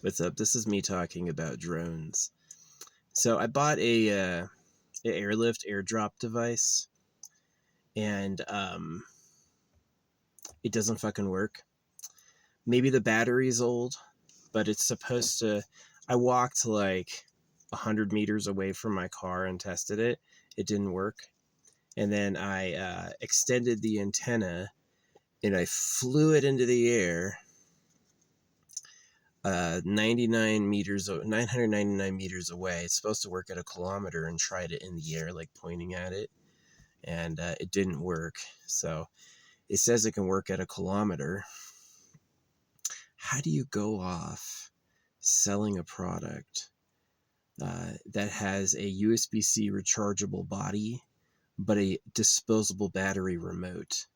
What's up? This is me talking about drones. So I bought a airlift airdrop device, and it doesn't fucking work. Maybe the battery's old, but it's supposed to. I walked like 100 meters away from my car and tested it. It didn't work, and then I extended the antenna and I flew it into the air 999 meters away. It's supposed to work at a kilometer, and tried it in the air, like pointing at it, and it didn't work. So it says it can work at a kilometer. How do you go off selling a product that has a USB-C rechargeable body, but a disposable battery remote?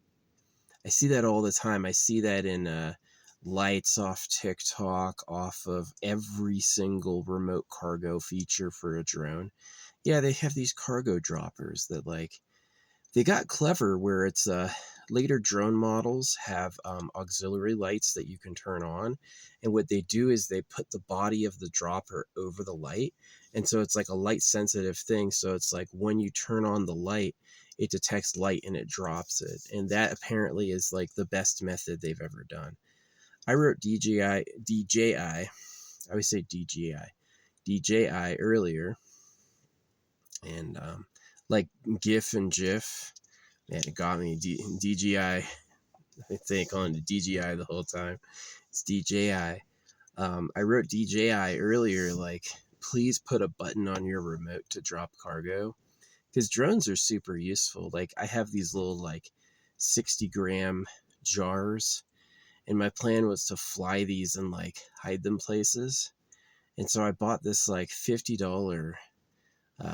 I see that all the time. I see that in lights off TikTok, off of every single remote cargo feature for a drone. Yeah, they have these cargo droppers that, like, they got clever where it's later drone models have auxiliary lights that you can turn on, and what they do is they put the body of the dropper over the light, and so it's like a light sensitive thing. So it's like when you turn on the light, it detects light and it drops it, and that apparently is like the best method they've ever done. I wrote DJI. I always say DJI earlier, and like GIF and GIF. Man, it got me. DJI. I think calling it DJI the whole time. It's DJI. I wrote DJI earlier, like, please put a button on your remote to drop cargo, because drones are super useful. Like, I have these little, like, 60-gram jars, and my plan was to fly these and, like, hide them places. And so I bought this, like, $50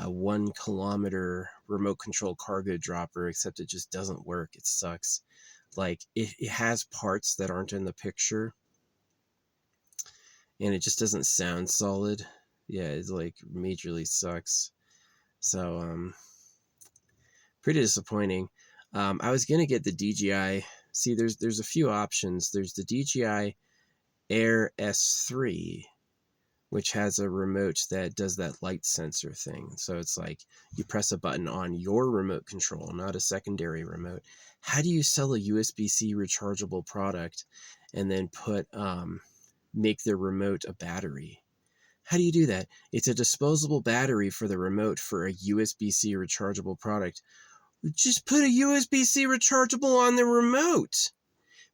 1 kilometer remote control cargo dropper, except it just doesn't work. It sucks. Like, it has parts that aren't in the picture, and it just doesn't sound solid. Yeah, it's like majorly sucks. So pretty disappointing. I was gonna get the DJI. See, there's a few options. There's the DJI Air S3, which has a remote that does that light sensor thing. So it's like you press a button on your remote control, not a secondary remote. How do you sell a USB-C rechargeable product and then make the remote a battery? How do you do that? It's a disposable battery for the remote for a USB-C rechargeable product. Just put a USB-C rechargeable on the remote.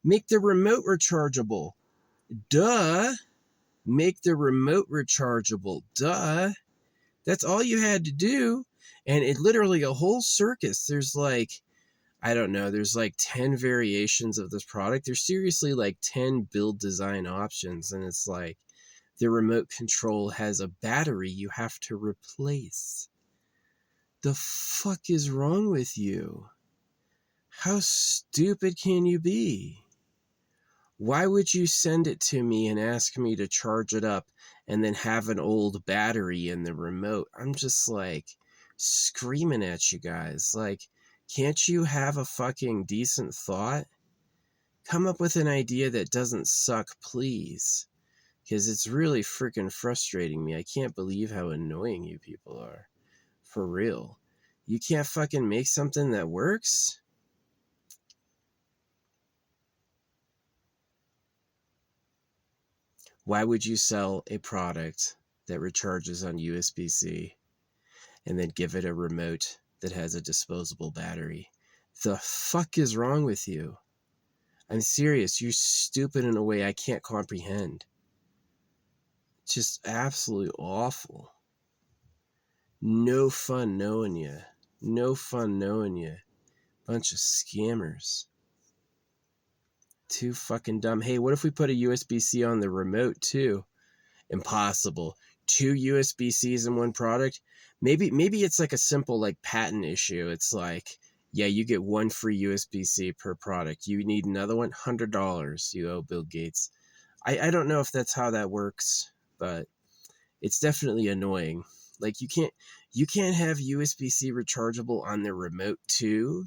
Make the remote rechargeable. Duh. Make the remote rechargeable. Duh. That's all you had to do. And it literally a whole circus. There's like, I don't know, there's like 10 variations of this product. There's seriously like 10 build design options. And it's like the remote control has a battery you have to replace. The fuck is wrong with you? How stupid can you be? Why would you send it to me and ask me to charge it up and then have an old battery in the remote? I'm just like screaming at you guys. Like, can't you have a fucking decent thought? Come up with an idea that doesn't suck, please. Because it's really freaking frustrating me. I can't believe how annoying you people are. For real. You can't fucking make something that works? Why would you sell a product that recharges on USB-C and then give it a remote that has a disposable battery? The fuck is wrong with you? I'm serious. You're stupid in a way I can't comprehend. Just absolutely awful. No fun knowing you. No fun knowing you. Bunch of scammers. Too fucking dumb. Hey, what if we put a USB-C on the remote too? Impossible. 2 USB-Cs in one product? Maybe it's like a simple like patent issue. It's like, yeah, you get 1 free USB-C per product. You need another one, $100. You owe Bill Gates. I don't know if that's how that works, but it's definitely annoying. Like, you can't have USB-C rechargeable on the remote too.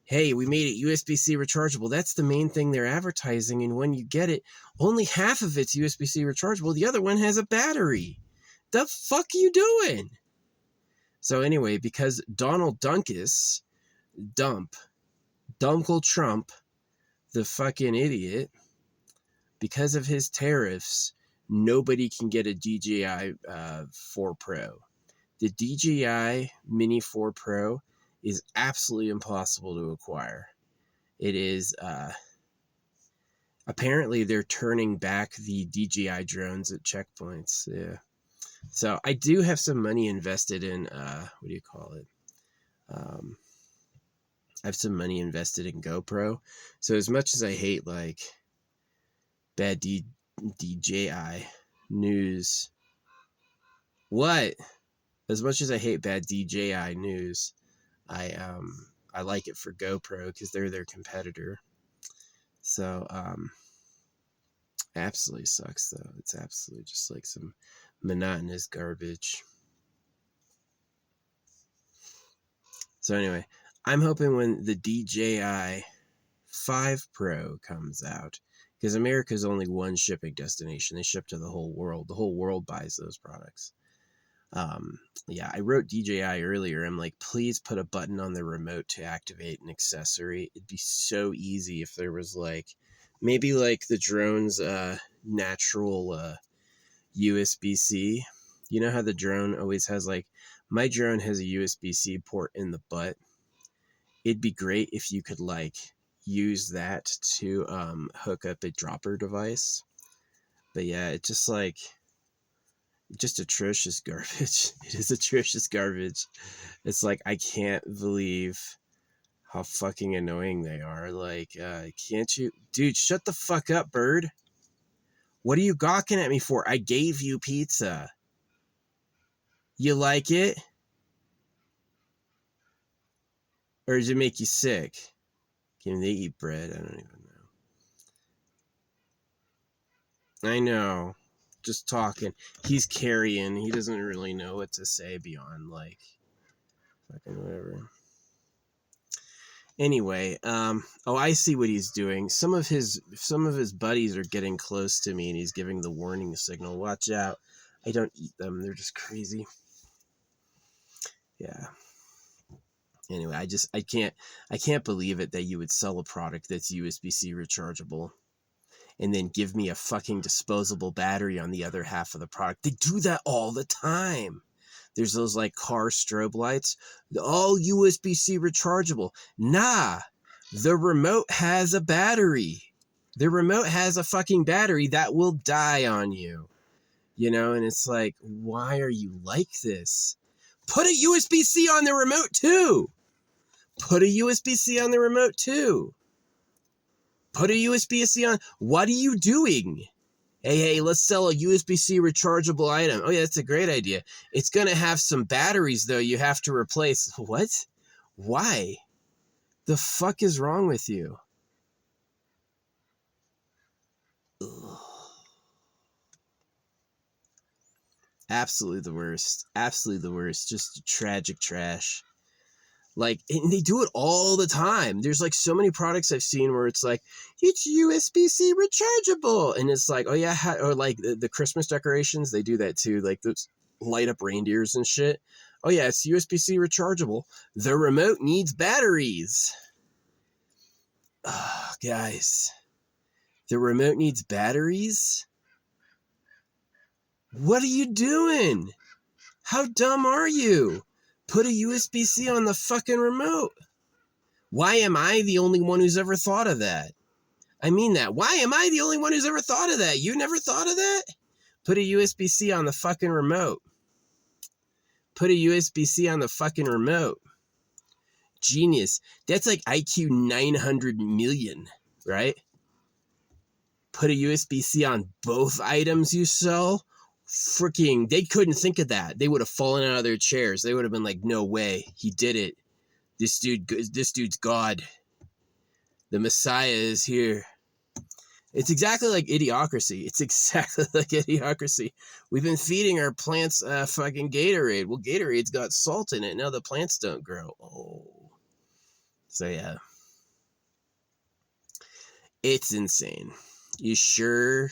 hey, we made it USB-C rechargeable. That's the main thing they're advertising. And when you get it, only half of it's USB-C rechargeable. The other one has a battery. The fuck are you doing? So anyway, because Donald Dunkus, Dunkle Trump, the fucking idiot, because of his tariffs, nobody can get a DJI 4 Pro. The DJI Mini 4 Pro is absolutely impossible to acquire. It is, apparently they're turning back the DJI drones at checkpoints. Yeah. So I do have some money invested in, what do you call it? I have some money invested in GoPro. So as much as I hate like bad DJI news, what? As much as I hate bad DJI news, I like it for GoPro because they're their competitor. So absolutely sucks though. It's absolutely just like some monotonous garbage. So anyway, I'm hoping when the DJI 5 Pro comes out, because America's only one shipping destination. They ship to the whole world. The whole world buys those products. Yeah, I wrote DJI earlier. I'm like, please put a button on the remote to activate an accessory. It'd be so easy if there was like, maybe like the drone's natural USB-C. You know how the drone always has like, my drone has a USB-C port in the butt. It'd be great if you could like use that to hook up a dropper device. But yeah, it's just like, just atrocious garbage. It is atrocious garbage. It's like, I can't believe how fucking annoying they are. Like, can't you, dude, shut the fuck up, bird. What are you gawking at me for? I gave you pizza. You like it? Or does it make you sick? Can they eat bread? I don't even know. I know. Just talking. He's carrying. He doesn't really know what to say beyond like fucking whatever. Anyway, oh, I see what he's doing. Some of his buddies are getting close to me, and he's giving the warning signal. Watch out! I don't eat them. They're just crazy. Yeah. Anyway, I can't believe it that you would sell a product that's USB-C rechargeable and then give me a fucking disposable battery on the other half of the product. They do that all the time. There's those like car strobe lights, all USB-C rechargeable. Nah, the remote has a battery. The remote has a fucking battery that will die on you. You know, and it's like, why are you like this? Put a USB-C on the remote too. Put a USB-C on the remote too. Put a USB-C on. What are you doing? Hey, let's sell a USB-C rechargeable item. Oh yeah, that's a great idea. It's going to have some batteries though you have to replace. What? Why? The fuck is wrong with you? Ugh. Absolutely the worst. Absolutely the worst. Just tragic trash. Like, and they do it all the time. There's like so many products I've seen where it's like, it's USB-C rechargeable. And it's like, oh yeah, or like the Christmas decorations, they do that too. Like those light up reindeers and shit. Oh yeah, it's USB-C rechargeable. The remote needs batteries. Oh, guys, the remote needs batteries? What are you doing? How dumb are you? Put a USB-C on the fucking remote. Why am I the only one who's ever thought of that? I mean that. Why am I the only one who's ever thought of that? You never thought of that? Put a USB-C on the fucking remote. Put a USB-C on the fucking remote. Genius. That's like IQ 900 million, right? Put a USB-C on both items you sell? Freaking, they couldn't think of that. They would have fallen out of their chairs. They would have been like, no way. He did it. This dude's God. The Messiah is here. It's exactly like Idiocracy. It's exactly like Idiocracy. We've been feeding our plants fucking Gatorade. Well, Gatorade's got salt in it. Now the plants don't grow. Oh. So yeah. It's insane. You sure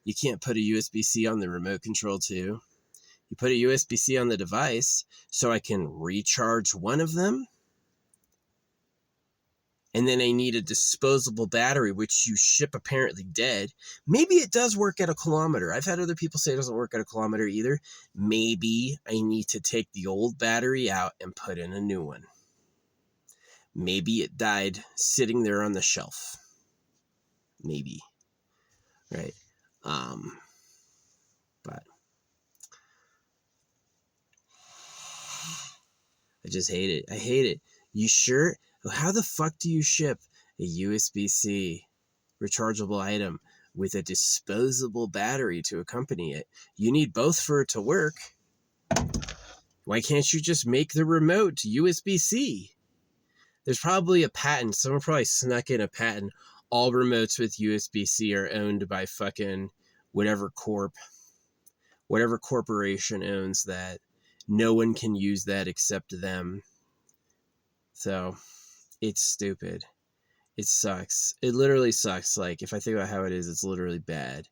you can't put a USB-C on the remote control too? You put a USB-C on the device so I can recharge one of them? And then I need a disposable battery, which you ship apparently dead. Maybe it does work at a kilometer. I've had other people say it doesn't work at a kilometer either. Maybe I need to take the old battery out and put in a new one. Maybe it died sitting there on the shelf. Maybe. Right. But I just hate it. I hate it. You sure? How the fuck do you ship a USB-C rechargeable item with a disposable battery to accompany it? You need both for it to work. Why can't you just make the remote USB-C? There's probably a patent. Someone probably snuck in a patent. All remotes with USB-C are owned by fucking whatever corporation owns that. No one can use that except them. So it's stupid. It sucks. It literally sucks. Like, if I think about how it is, it's literally bad.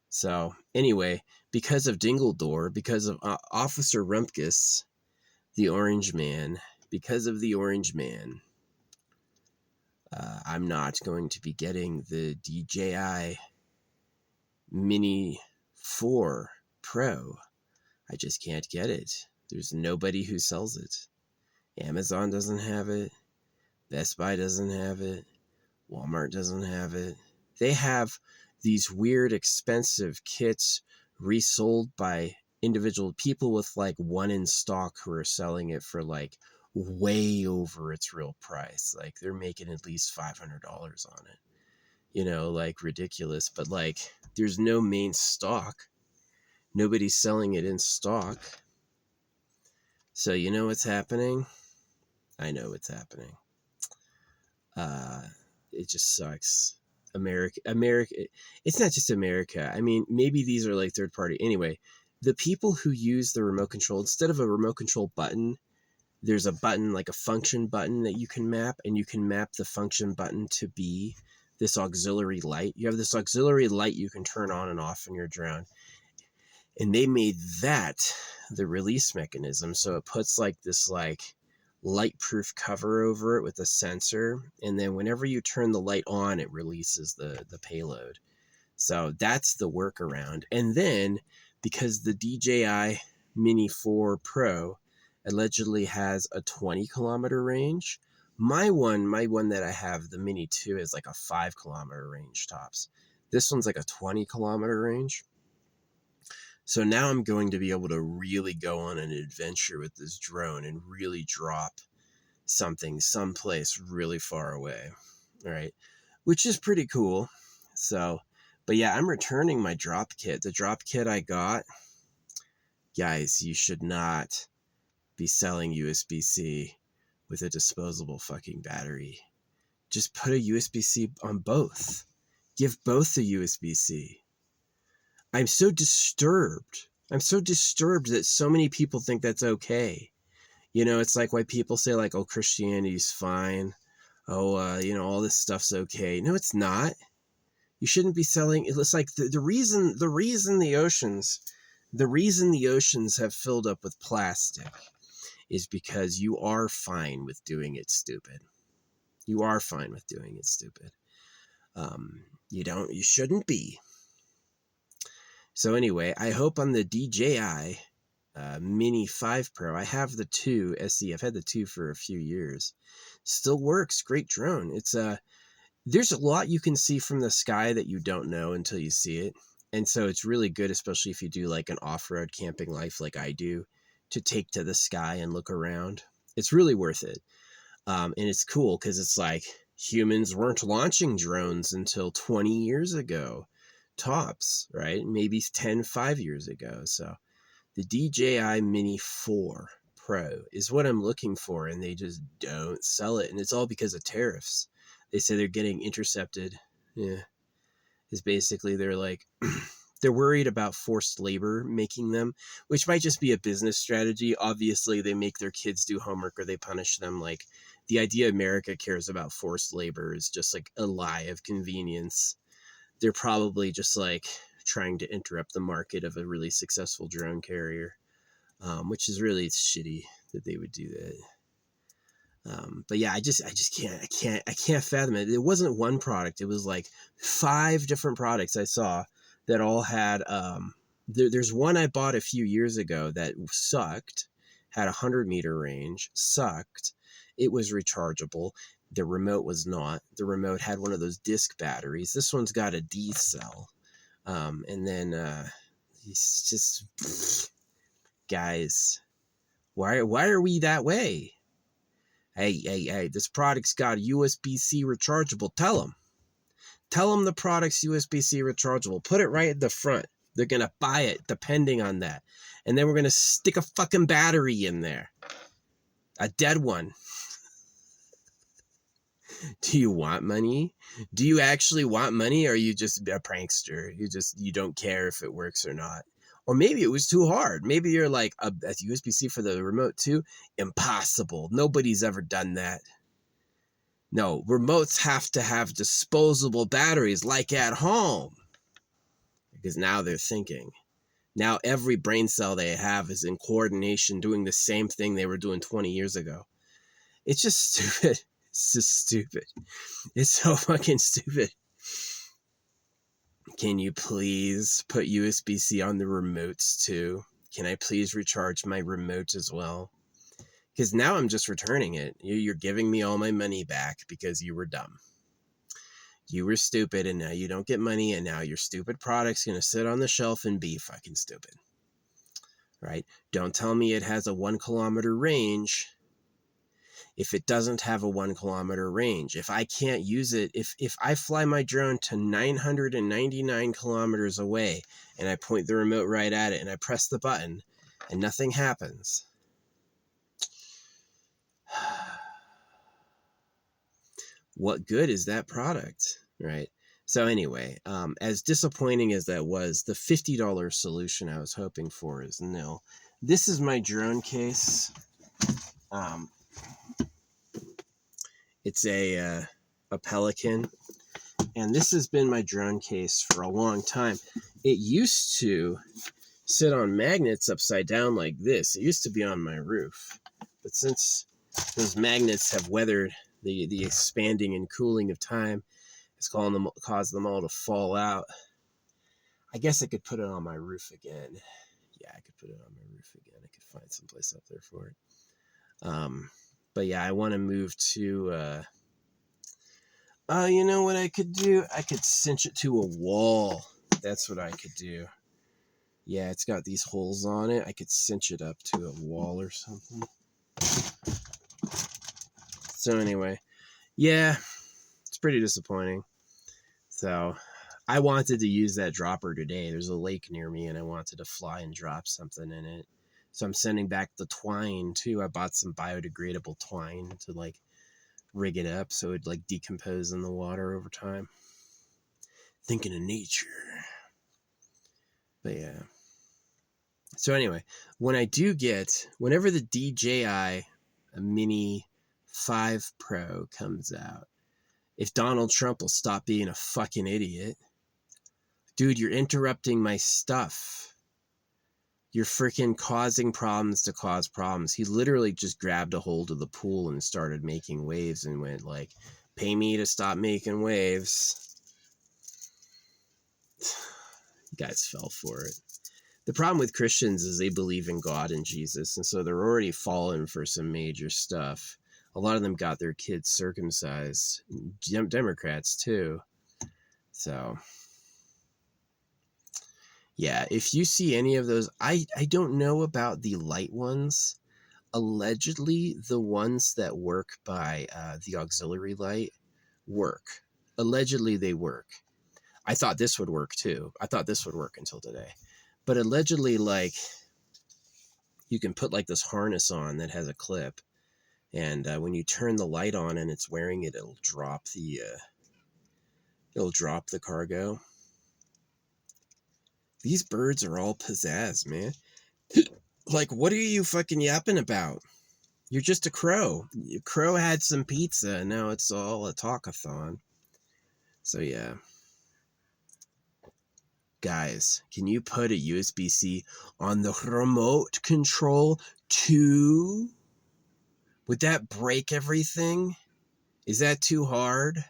So anyway, because of Dingledore, because of Officer Rumpkus, the Orange Man, because of the Orange Man, I'm not going to be getting the DJI Mini 4 Pro. I just can't get it. There's nobody who sells it. Amazon doesn't have it. Best Buy doesn't have it. Walmart doesn't have it. They have these weird expensive kits resold by individual people with like one in stock who are selling it for like way over its real price. Like they're making at least $500 on it. You know, like ridiculous. But like there's no main stock. Nobody's selling it in stock. So you know what's happening? I know what's happening. It just sucks. America, it's not just America. I mean, maybe these are like third party. Anyway, the people who use the remote control, instead of a remote control button, there's a button, like a function button that you can map, and you can map the function button to be this auxiliary light. You have this auxiliary light you can turn on and off in your drone. And they made that the release mechanism. So it puts like this like light-proof cover over it with a sensor, and then whenever you turn the light on, it releases the payload. So that's the workaround. And then because the DJI Mini 4 Pro allegedly has a 20-kilometer range, my one that I have, the Mini 2, is like a 5-kilometer range tops. This one's like a 20-kilometer range. So now I'm going to be able to really go on an adventure with this drone and really drop something someplace really far away. All right. Which is pretty cool. So, but yeah, I'm returning my drop kit. The drop kit I got, guys, you should not be selling USB-C with a disposable fucking battery. Just put a USB-C on both. Give both a USB-C. I'm so disturbed. I'm so disturbed that so many people think that's okay. You know, it's like why people say like, oh, Christianity's fine. Oh, you know, all this stuff's okay. No, it's not. You shouldn't be selling. It's like the reason the oceans have filled up with plastic is because you are fine with doing it stupid. You are fine with doing it stupid. You shouldn't be. So anyway, I hope on the DJI Mini 5 Pro, I have the 2 SE. I've had the 2 for a few years. Still works. Great drone. It's there's a lot you can see from the sky that you don't know until you see it. And so it's really good, especially if you do like an off-road camping life like I do, to take to the sky and look around. It's really worth it. And it's cool because it's like humans weren't launching drones until 20 years ago. Tops, right? Maybe 5 years ago. So the DJI Mini 4 Pro is what I'm looking for, and they just don't sell it. And it's all because of tariffs. They say they're getting intercepted. Yeah. Is basically they're like, they're worried about forced labor making them, which might just be a business strategy. Obviously, they make their kids do homework or they punish them like the idea America cares about forced labor is just like a lie of convenience. They're probably just like trying to interrupt the market of a really successful drone carrier, which is really shitty that they would do that. But yeah, I just can't fathom it. It wasn't one product. It was like 5 different products I saw that all had, there's one I bought a few years ago that sucked, had 100-meter range, sucked. It was rechargeable. The remote was not. The remote had one of those disc batteries. This one's got a D cell. And then, it's just, guys, why are we that way? Hey, this product's got USB-C rechargeable. Tell them the product's USB-C rechargeable. Put it right at the front. They're going to buy it depending on that. And then we're going to stick a fucking battery in there. A dead one. Do you want money? Do you actually want money, or are you just a prankster? You don't care if it works or not. Or maybe it was too hard. Maybe you're like, a USB-C for the remote too? Impossible. Nobody's ever done that. No, remotes have to have disposable batteries like at home. Because now they're thinking. Now every brain cell they have is in coordination doing the same thing they were doing 20 years ago. It's just stupid. It's just stupid. It's so fucking stupid. Can you please put USB-C on the remotes too? Can I please recharge my remote as well? Because now I'm just returning it. You're giving me all my money back because you were dumb. You were stupid, and now you don't get money, and now your stupid product's going to sit on the shelf and be fucking stupid. Right? Don't tell me it has a 1 kilometer range if it doesn't have a 1 kilometer range. If I can't use it, if I fly my drone to 999 kilometers away and I point the remote right at it and I press the button and nothing happens, what good is that product, right? So anyway, as disappointing as that was, the $50 solution I was hoping for is nil. This is my drone case. It's a Pelican, and this has been my drone case for a long time. It used to sit on magnets upside down like this. It used to be on my roof, but since those magnets have weathered the expanding and cooling of time, it's caused them all to fall out. I guess I could put it on my roof again. Yeah, I could put it on my roof again. I could find someplace up there for it. But yeah, I want to move to, you know what I could do? I could cinch it to a wall. That's what I could do. Yeah, it's got these holes on it. I could cinch it up to a wall or something. So anyway, yeah, it's pretty disappointing. So I wanted to use that dropper today. There's a lake near me and I wanted to fly and drop something in it. So I'm sending back the twine too. I bought some biodegradable twine to like rig it up so it'd like decompose in the water over time. Thinking of nature. But yeah. So anyway, whenever the DJI Mini 5 Pro comes out, if Donald Trump will stop being a fucking idiot, dude, you're interrupting my stuff. You're freaking causing problems to cause problems. He literally just grabbed a hold of the pool and started making waves and went like, pay me to stop making waves. Guys fell for it. The problem with Christians is they believe in God and Jesus, and so they're already fallen for some major stuff. A lot of them got their kids circumcised. Democrats too. So yeah, if you see any of those, I don't know about the light ones. Allegedly, the ones that work by the auxiliary light work. Allegedly, they work. I thought this would work too. I thought this would work until today. But allegedly, like, you can put like this harness on that has a clip. And when you turn the light on and it's wearing it, it'll drop the cargo. These birds are all pizzazz, man. Like, what are you fucking yapping about? You're just a crow. Crow had some pizza, and now it's all a talkathon. So yeah. Guys, can you put a USB-C on the remote control too? Would that break everything? Is that too hard?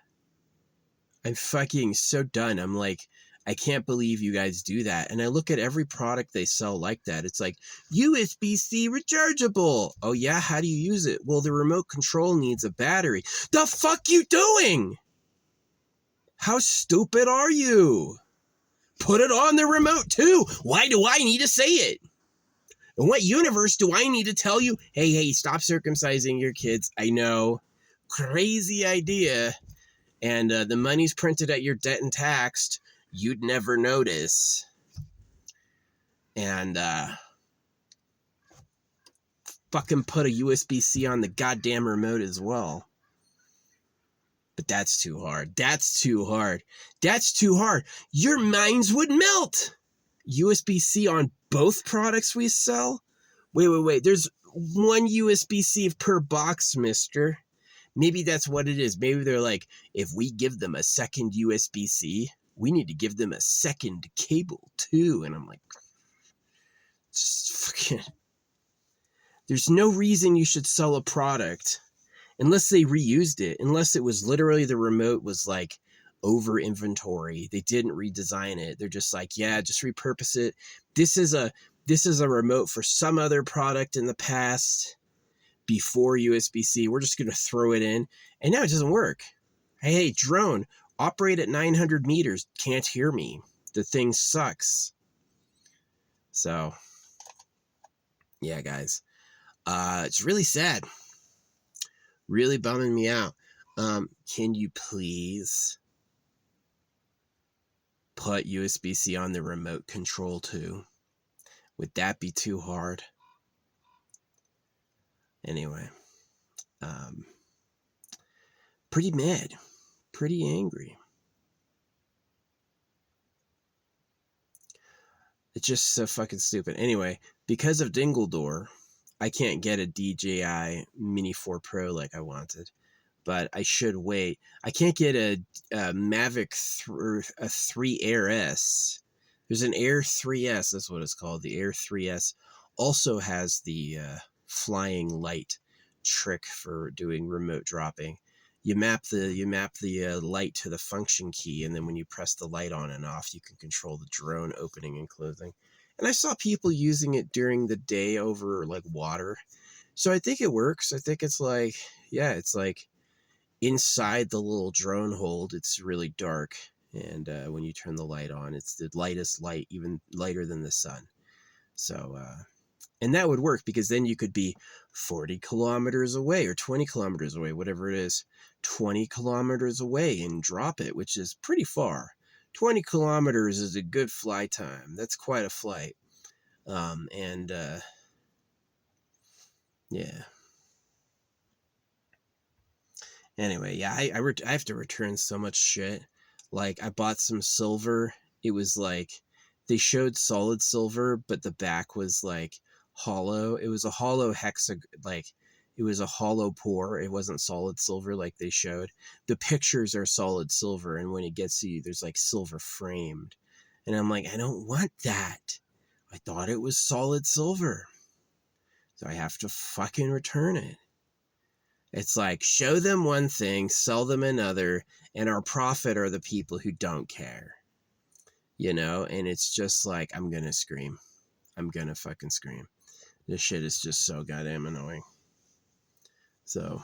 I'm fucking so done. I'm like, I can't believe you guys do that. And I look at every product they sell like that. It's like, USB-C rechargeable. Oh yeah, how do you use it? Well, the remote control needs a battery. The fuck you doing? How stupid are you? Put it on the remote too. Why do I need to say it? In what universe do I need to tell you, hey, stop circumcising your kids? I know. Crazy idea. And the money's printed at your debt and taxed. You'd never notice. And fucking put a USB-C on the goddamn remote as well. But that's too hard. That's too hard. That's too hard. Your minds would melt. USB-C on both products we sell? Wait. There's one USB-C per box, mister. Maybe that's what it is. Maybe they're like, if we give them a second USB-C, we need to give them a second cable too. And I'm like, just fucking... There's no reason you should sell a product unless they reused it, unless it was literally the remote was like over inventory. They didn't redesign it. They're just like, yeah, just repurpose it. This is a remote for some other product in the past before USB-C. We're just going to throw it in. And now it doesn't work. Hey, drone, operate at 900 meters. Can't hear me. The thing sucks. So, yeah, guys. It's really sad. Really bumming me out. Can you please put USB-C on the remote control too? Would that be too hard? Anyway, pretty mad, pretty angry. It's just so fucking stupid. Anyway, because of Dingledore, I can't get a DJI Mini 4 Pro like I wanted, but I should wait. I can't get a Mavic 3 Air S. There's an Air 3S, that's what it's called. The Air 3S also has the flying light trick for doing remote dropping. You map the light to the function key, and then when you press the light on and off, you can control the drone opening and closing. And I saw people using it during the day over like water. So I think it works. I think it's like, yeah, it's like inside the little drone hold, it's really dark. And when you turn the light on, it's the lightest light, even lighter than the sun. So, and that would work because then you could be 40 kilometers away or 20 kilometers away, whatever it is, 20 kilometers away and drop it, which is pretty far. 20 kilometers is a good fly time. That's quite a flight. Yeah. Anyway, yeah, I have to return so much shit. Like, I bought some silver. It was like, they showed solid silver, but the back was like hollow. It was a hollow it was a hollow pour. It wasn't solid silver like they showed. The pictures are solid silver, and when it gets to you, there's like silver framed. And I'm like, I don't want that. I thought it was solid silver. So I have to fucking return it. It's like, show them one thing, sell them another, and our profit are the people who don't care. You know? And it's just like, I'm gonna scream. I'm gonna fucking scream. This shit is just so goddamn annoying. So,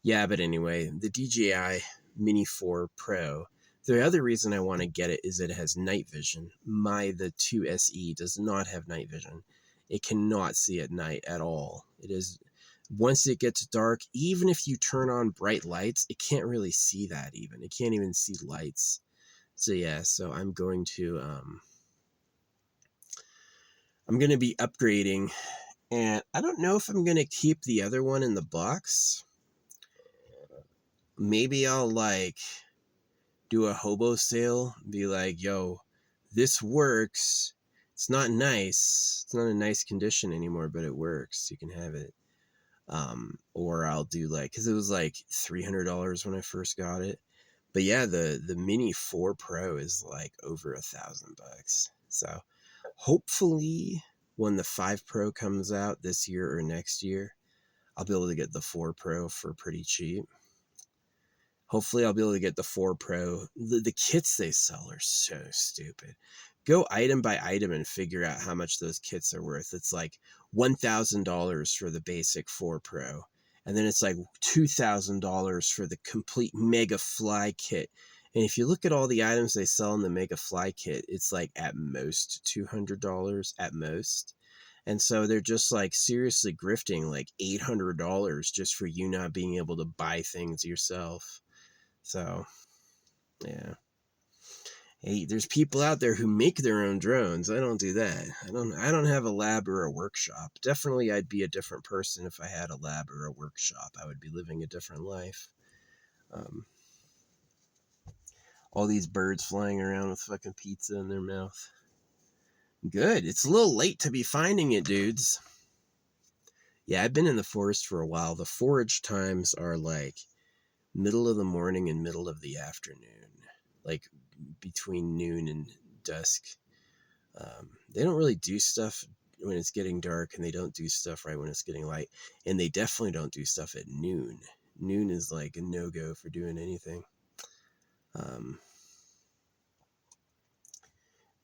yeah, but anyway, the DJI Mini 4 Pro, the other reason I want to get it is it has night vision. The 2 SE does not have night vision. It cannot see at night at all. It is, once it gets dark, even if you turn on bright lights, it can't really see that even. It can't even see lights. So yeah, so I'm going to be upgrading, and I don't know if I'm going to keep the other one in the box. Maybe I'll like do a hobo sale, be like, yo, this works. It's not nice. It's not a nice condition anymore, but it works. You can have it. Or I'll do like, cause it was like $300 when I first got it. But yeah, the Mini 4 Pro is like over $1,000. So hopefully when the 5 Pro comes out this year or next year, I'll be able to get the 4 Pro for pretty cheap. Hopefully I'll be able to get the 4 Pro. The kits they sell are so stupid. Go item by item and figure out how much those kits are worth. It's like $1,000 for the basic 4 Pro. And then it's like $2,000 for the complete Mega Fly kit. And if you look at all the items they sell in the Mega Fly kit, it's like at most $200 at most. And so they're just like seriously grifting like $800 just for you not being able to buy things yourself. So, yeah. Hey, there's people out there who make their own drones. I don't do that. I don't have a lab or a workshop. Definitely I'd be a different person if I had a lab or a workshop. I would be living a different life. All these birds flying around with fucking pizza in their mouth. Good. It's a little late to be finding it, dudes. Yeah, I've been in the forest for a while. The forage times are like middle of the morning and middle of the afternoon, like between noon and dusk. They don't really do stuff when it's getting dark, and they don't do stuff right when it's getting light, and they definitely don't do stuff at noon. Noon is like a no-go for doing anything.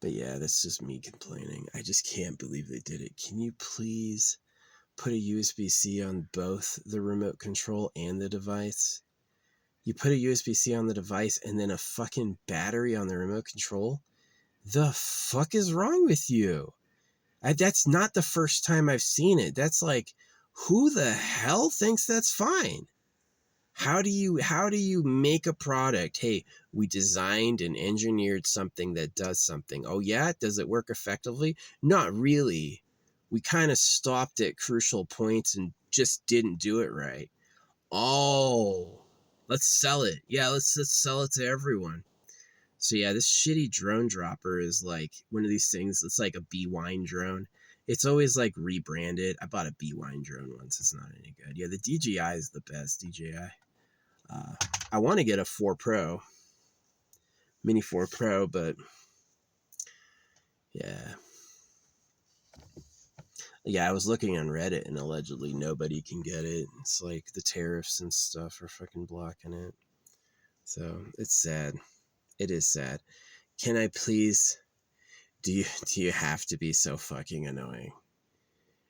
But yeah, that's just me complaining. I just can't believe they did it. Can you please put a USB-C on both the remote control and the device? You put a USB-C on the device and then a fucking battery on the remote control? The fuck is wrong with you? That's not the first time I've seen it. That's like, who the hell thinks that's fine? How do you make a product? Hey, we designed and engineered something that does something. Oh yeah, does it work effectively? Not really. We kind of stopped at crucial points and just didn't do it right. Oh, let's sell it. Yeah, let's sell it to everyone. So yeah, this shitty drone dropper is like one of these things. It's like a B-Wine drone. It's always like rebranded. I bought a B-Wine drone once. It's not any good. Yeah, the DJI is the best. DJI. I want to get a 4 Pro, Mini 4 Pro, but yeah. Yeah, I was looking on Reddit and allegedly nobody can get it. It's like the tariffs and stuff are fucking blocking it. So it's sad. It is sad. Can I please? Do you have to be so fucking annoying?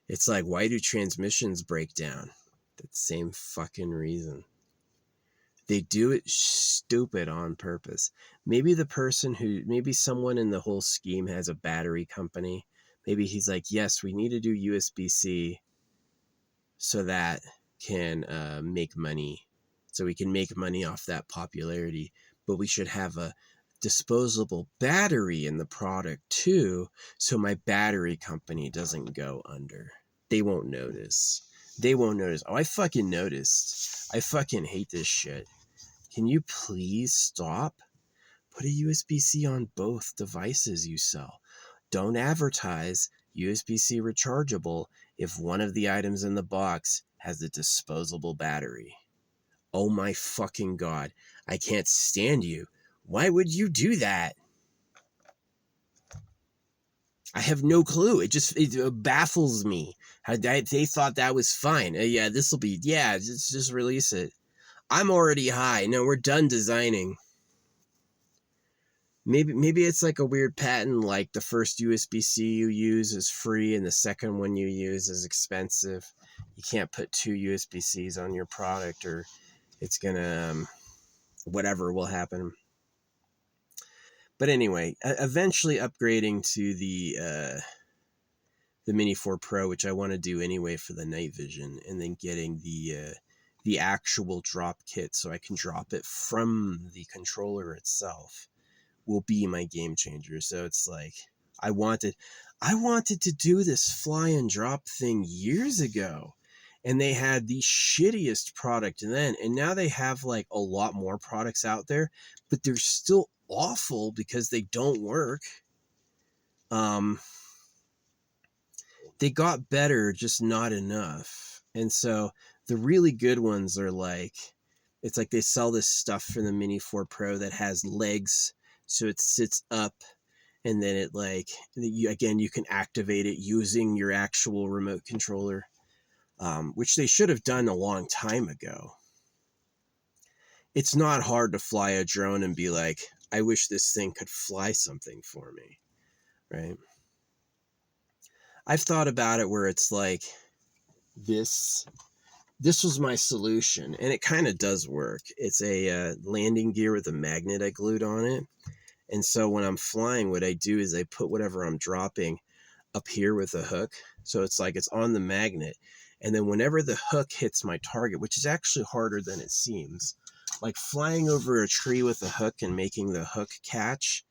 It's like, why do transmissions break down? The same fucking reason. They do it stupid on purpose. Maybe maybe someone in the whole scheme has a battery company. Maybe he's like, yes, we need to do USB-C so that can make money. So we can make money off that popularity. But we should have a disposable battery in the product too, so my battery company doesn't go under. They won't notice. Oh, I fucking noticed. I fucking hate this shit. Can you please stop? Put a USB-C on both devices you sell. Don't advertise USB-C rechargeable if one of the items in the box has a disposable battery. Oh my fucking God. I can't stand you. Why would you do that? I have no clue. It baffles me how they thought that was fine. Yeah, just release it. I'm already high. No, we're done designing. Maybe it's like a weird patent, like the first USB-C you use is free and the second one you use is expensive. You can't put 2 USB-Cs on your product or it's gonna whatever will happen. But anyway, eventually upgrading to the Mini 4 Pro, which I want to do anyway for the night vision, and then getting the actual drop kit so I can drop it from the controller itself will be my game changer. So it's like I wanted to do this fly and drop thing years ago, and they had the shittiest product then, and now they have like a lot more products out there, but they're still awful because they don't work. they got better, just not enough. And so the really good ones are like, it's like they sell this stuff for the Mini 4 Pro that has legs, so it sits up, and then it like you can activate it using your actual remote controller, which they should have done a long time ago. It's not hard to fly a drone and be like, I wish this thing could fly something for me, right? I've thought about it where it's like, this was my solution, and it kind of does work. It's a landing gear with a magnet I glued on it. And so when I'm flying, what I do is I put whatever I'm dropping up here with a hook. So it's like it's on the magnet. And then whenever the hook hits my target, which is actually harder than it seems, like flying over a tree with a hook and making the hook catch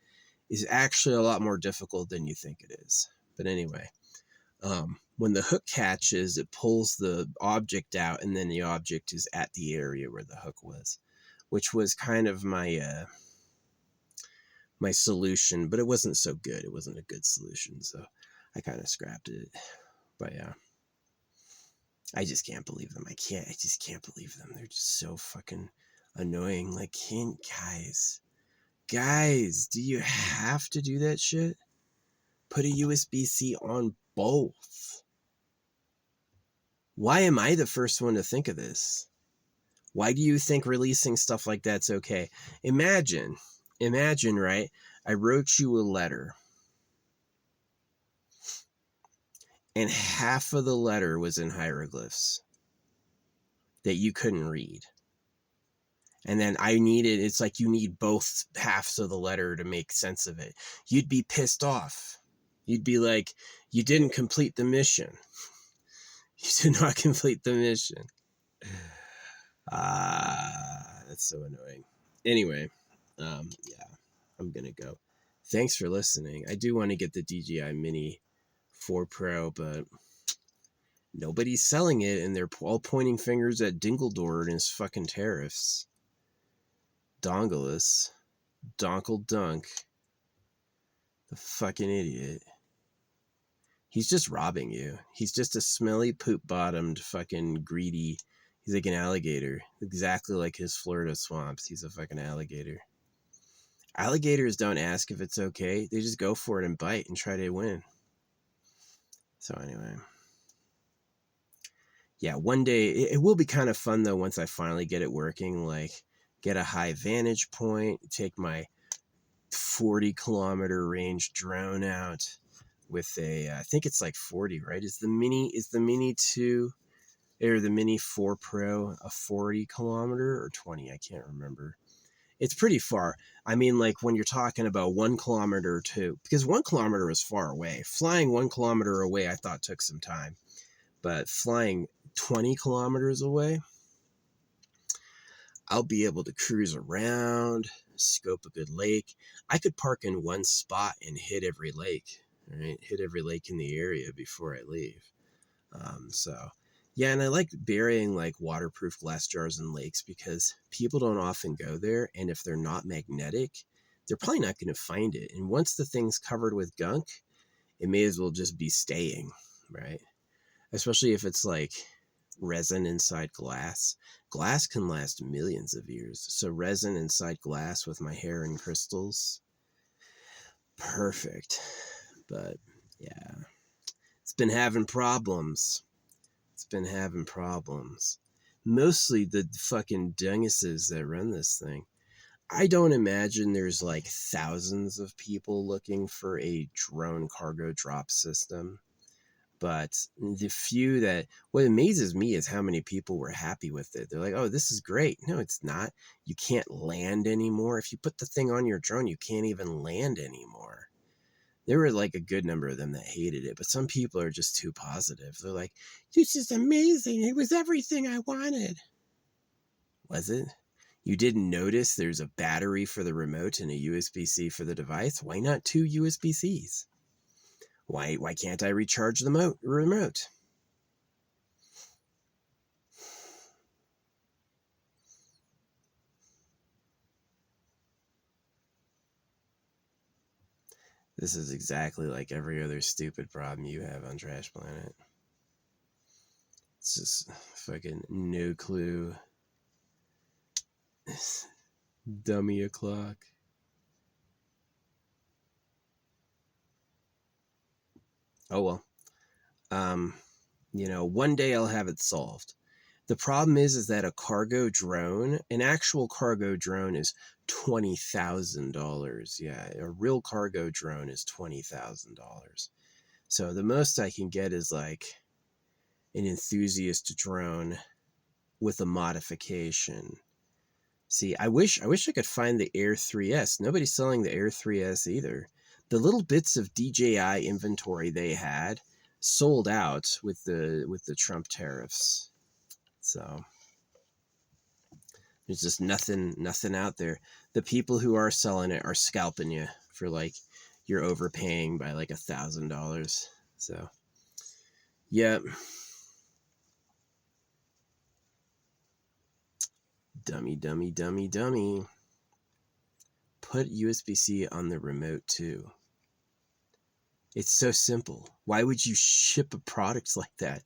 is actually a lot more difficult than you think it is. But anyway, when the hook catches, it pulls the object out, and then the object is at the area where the hook was, which was kind of my my solution, but it wasn't so good. It wasn't a good solution, so I kind of scrapped it. But yeah, I just can't believe them. I just can't believe them. They're just so fucking annoying. Like, guys, do you have to do that shit? Put a USB-C on both. Why am I the first one to think of this? Why do you think releasing stuff like that's okay? Imagine, right? I wrote you a letter, and half of the letter was in hieroglyphs that you couldn't read. And then it's like you need both halves of the letter to make sense of it. You'd be pissed off. You'd be like, you didn't complete the mission. You did not complete the mission. That's so annoying. Anyway, yeah, I'm gonna go. Thanks for listening. I do want to get the DJI Mini 4 Pro, but nobody's selling it, and they're all pointing fingers at Dingledore and his fucking tariffs. Dongelus. Donkle Dunk. The fucking idiot. He's just robbing you. He's just a smelly, poop-bottomed, fucking greedy. He's like an alligator. Exactly like his Florida swamps. He's a fucking alligator. Alligators don't ask if it's okay. They just go for it and bite and try to win. So anyway. Yeah, one day, it will be kind of fun, though, once I finally get it working. Like, get a high vantage point, take my 40-kilometer range drone out with I think it's like 40, right? Is the Mini 2 or the Mini 4 Pro a 40 kilometer or 20? I can't remember. It's pretty far. I mean, like when you're talking about 1 kilometer or 2, because 1 kilometer is far away. Flying 1 kilometer away, I thought took some time, but flying 20 kilometers away, I'll be able to cruise around, scope a good lake. I could park in one spot and hit every lake, right? Hit every lake in the area before I leave. So, yeah, and I like burying like waterproof glass jars in lakes because people don't often go there. And if they're not magnetic, they're probably not going to find it. And once the thing's covered with gunk, it may as well just be staying, right? Especially if it's like resin inside glass. Glass can last millions of years. So resin inside glass with my hair and crystals, perfect. But yeah, it's been having problems. Mostly the fucking dunguses that run this thing. I don't imagine there's like thousands of people looking for a drone cargo drop system. But the few that, what amazes me is how many people were happy with it. They're like, oh, this is great. No, it's not. You can't land anymore. If you put the thing on your drone, you can't even land anymore. There were like a good number of them that hated it, but some people are just too positive. They're like, this is amazing. It was everything I wanted. Was it? You didn't notice there's a battery for the remote and a USB-C for the device? Why not 2 USB-Cs? Why can't I recharge the remote? This is exactly like every other stupid problem you have on Trash Planet. It's just fucking no clue. Dummy o'clock. Oh well. Um, one day I'll have it solved. The problem is that a cargo drone, an actual cargo drone is $20,000. Yeah, a real cargo drone is $20,000. So the most I can get is like an enthusiast drone with a modification. See, I wish I could find the Air 3S. Nobody's selling the Air 3S either. The little bits of DJI inventory they had sold out with the Trump tariffs. So there's just nothing out there. The people who are selling it are scalping you for like you're overpaying by like $1,000. So yeah. Dummy. Put USB-C on the remote too. It's so simple. Why would you ship a product like that?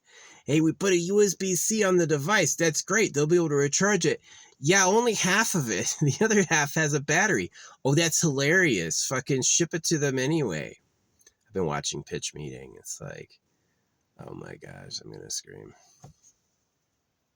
Hey, we put a USB-C on the device. That's great. They'll be able to recharge it. Yeah, only half of it. The other half has a battery. Oh, that's hilarious. Fucking ship it to them anyway. I've been watching Pitch Meeting. It's like, oh my gosh, I'm going to scream.